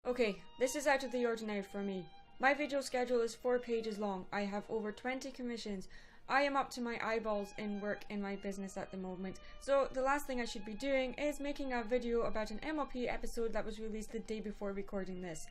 Okay, this is out of the ordinary for me. My video schedule is 4 pages long. I have over 20 commissions. I am up to my eyeballs in work in my business at the moment. So the last thing I should be doing is making a video about an MLP episode that was released the day before recording this.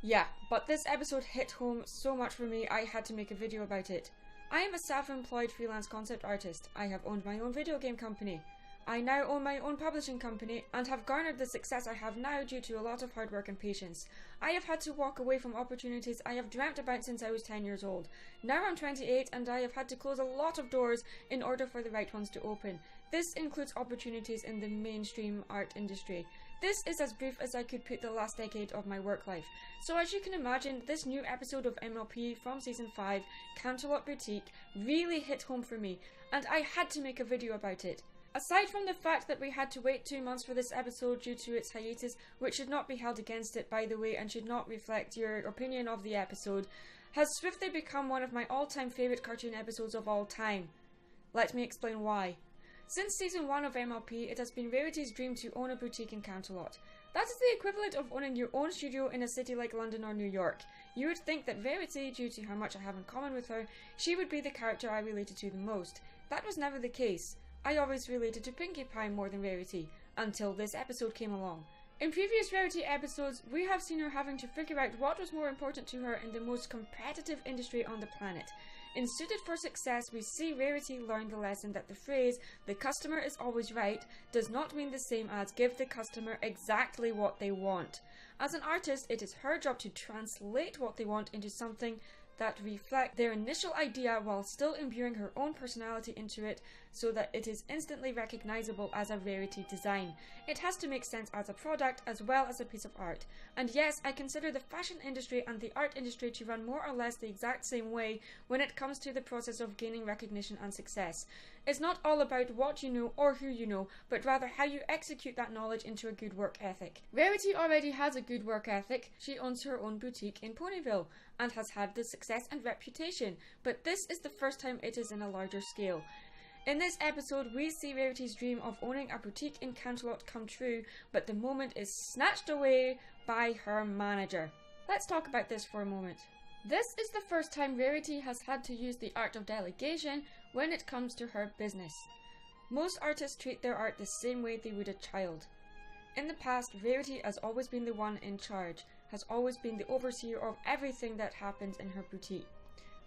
Yeah, but this episode hit home so much for me, I had to make a video about it. I am a self-employed freelance concept artist. I have owned my own video game company. I now own my own publishing company and have garnered the success I have now due to a lot of hard work and patience. I have had to walk away from opportunities I have dreamt about since I was 10 years old. Now I'm 28 and I have had to close a lot of doors in order for the right ones to open. This includes opportunities in the mainstream art industry. This is as brief as I could put the last decade of my work life. So as you can imagine, this new episode of MLP from season 5, Canterlot Boutique, really hit home for me, and I had to make a video about it. Aside from the fact that we had to wait 2 months for this episode due to its hiatus, which should not be held against it by the way and should not reflect your opinion of the episode, has swiftly become one of my all-time favourite cartoon episodes of all time. Let me explain why. Since season 1 of MLP, it has been Rarity's dream to own a boutique in Canterlot. That is the equivalent of owning your own studio in a city like London or New York. You would think that Rarity, due to how much I have in common with her, she would be the character I related to the most. That was never the case. I always related to Pinkie Pie more than Rarity, until this episode came along. In previous Rarity episodes, we have seen her having to figure out what was more important to her in the most competitive industry on the planet. In Suited for Success, we see Rarity learn the lesson that the phrase, "the customer is always right," does not mean the same as give the customer exactly what they want. As an artist, it is her job to translate what they want into something that reflect their initial idea while still imbuing her own personality into it so that it is instantly recognizable as a Rarity design. It has to make sense as a product as well as a piece of art. And yes, I consider the fashion industry and the art industry to run more or less the exact same way when it comes to the process of gaining recognition and success. It's not all about what you know or who you know, but rather how you execute that knowledge into a good work ethic. Rarity already has a good work ethic. She owns her own boutique in Ponyville and has had the success and reputation, but this is the first time it is in a larger scale. In this episode, we see Rarity's dream of owning a boutique in Canterlot come true, but the moment is snatched away by her manager. Let's talk about this for a moment. This is the first time Rarity has had to use the art of delegation when it comes to her business. Most artists treat their art the same way they would a child. In the past, Rarity has always been the one in charge, has always been the overseer of everything that happens in her boutique.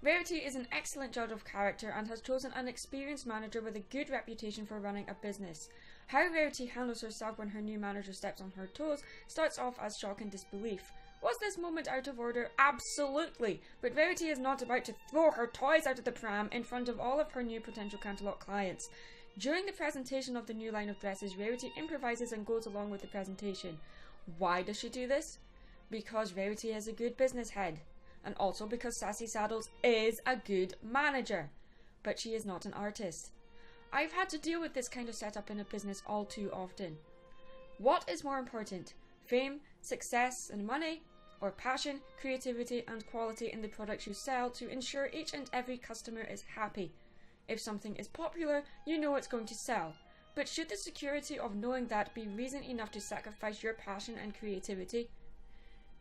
Rarity is an excellent judge of character and has chosen an experienced manager with a good reputation for running a business. How Rarity handles herself when her new manager steps on her toes starts off as shock and disbelief. Was this moment out of order? Absolutely! But Rarity is not about to throw her toys out of the pram in front of all of her new potential Canterlot clients. During the presentation of the new line of dresses, Rarity improvises and goes along with the presentation. Why does she do this? Because Rarity is a good business head. And also because Sassy Saddles is a good manager. But she is not an artist. I've had to deal with this kind of setup in a business all too often. What is more important? Fame, success and money? Or passion, creativity and quality in the products you sell to ensure each and every customer is happy? If something is popular, you know it's going to sell. But should the security of knowing that be reason enough to sacrifice your passion and creativity?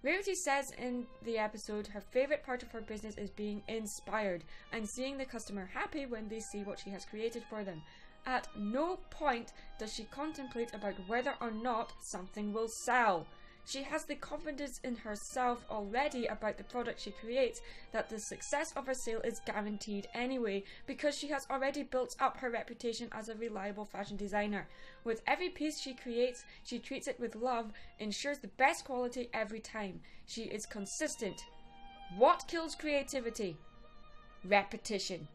Rarity says in the episode her favourite part of her business is being inspired and seeing the customer happy when they see what she has created for them. At no point does she contemplate about whether or not something will sell. She has the confidence in herself already about the product she creates that the success of her sale is guaranteed anyway because she has already built up her reputation as a reliable fashion designer. With every piece she creates, she treats it with love, ensures the best quality every time. She is consistent. What kills creativity? Repetition.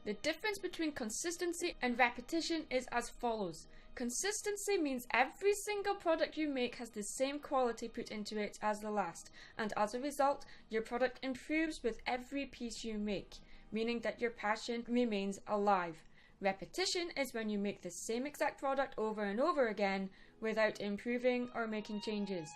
The difference between consistency and repetition is as follows. Consistency means every single product you make has the same quality put into it as the last, and as a result, your product improves with every piece you make, meaning that your passion remains alive. Repetition is when you make the same exact product over and over again without improving or making changes.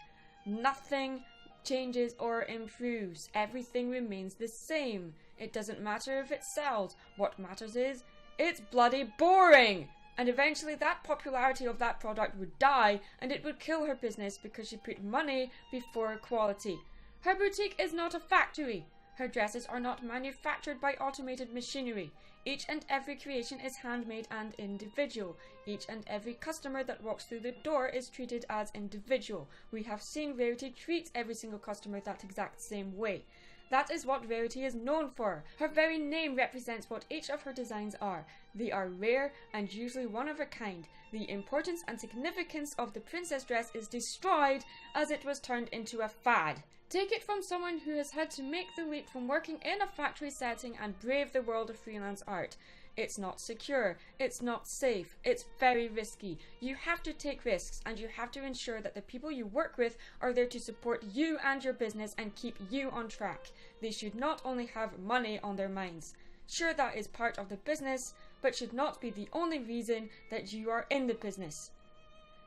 Nothing changes or improves. Everything remains the same. It doesn't matter if it sells. What matters is, it's bloody boring! And eventually that popularity of that product would die and it would kill her business because she put money before quality. Her boutique is not a factory. Her dresses are not manufactured by automated machinery. Each and every creation is handmade and individual. Each and every customer that walks through the door is treated as individual. We have seen Rarity treat every single customer that exact same way. That is what Rarity is known for. Her very name represents what each of her designs are. They are rare and usually one of a kind. The importance and significance of the princess dress is destroyed as it was turned into a fad. Take it from someone who has had to make the leap from working in a factory setting and brave the world of freelance art. It's not secure, it's not safe, it's very risky. You have to take risks and you have to ensure that the people you work with are there to support you and your business and keep you on track. They should not only have money on their minds. Sure, that is part of the business, but should not be the only reason that you are in the business.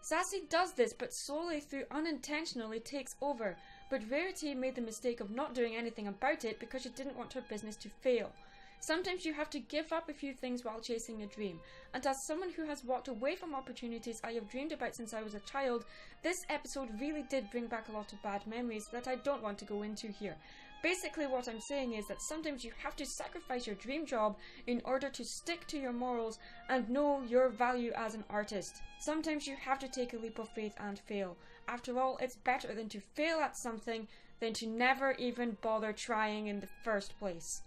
Sassy does this, but solely through unintentionally takes over. But Rarity made the mistake of not doing anything about it because she didn't want her business to fail. Sometimes you have to give up a few things while chasing a dream, and as someone who has walked away from opportunities I have dreamed about since I was a child, this episode really did bring back a lot of bad memories that I don't want to go into here. Basically what I'm saying is that sometimes you have to sacrifice your dream job in order to stick to your morals and know your value as an artist. Sometimes you have to take a leap of faith and fail. After all, it's better than to fail at something than to never even bother trying in the first place.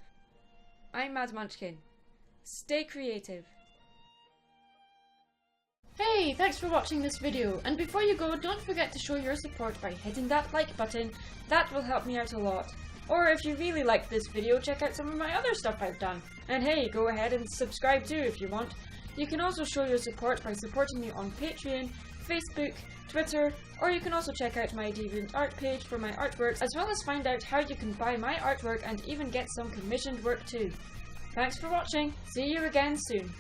I'm Mad Munchkin. Stay creative. Hey, thanks for watching this video, and before you go, don't forget to show your support by hitting that like button. That will help me out a lot. Or if you really liked this video, check out some of my other stuff I've done. And hey, go ahead and subscribe too if you want. You can also show your support by supporting me on Patreon, Facebook, Twitter, or you can also check out my Dreamt art page for my artworks, as well as find out how you can buy my artwork and even get some commissioned work too. Thanks for watching, see you again soon.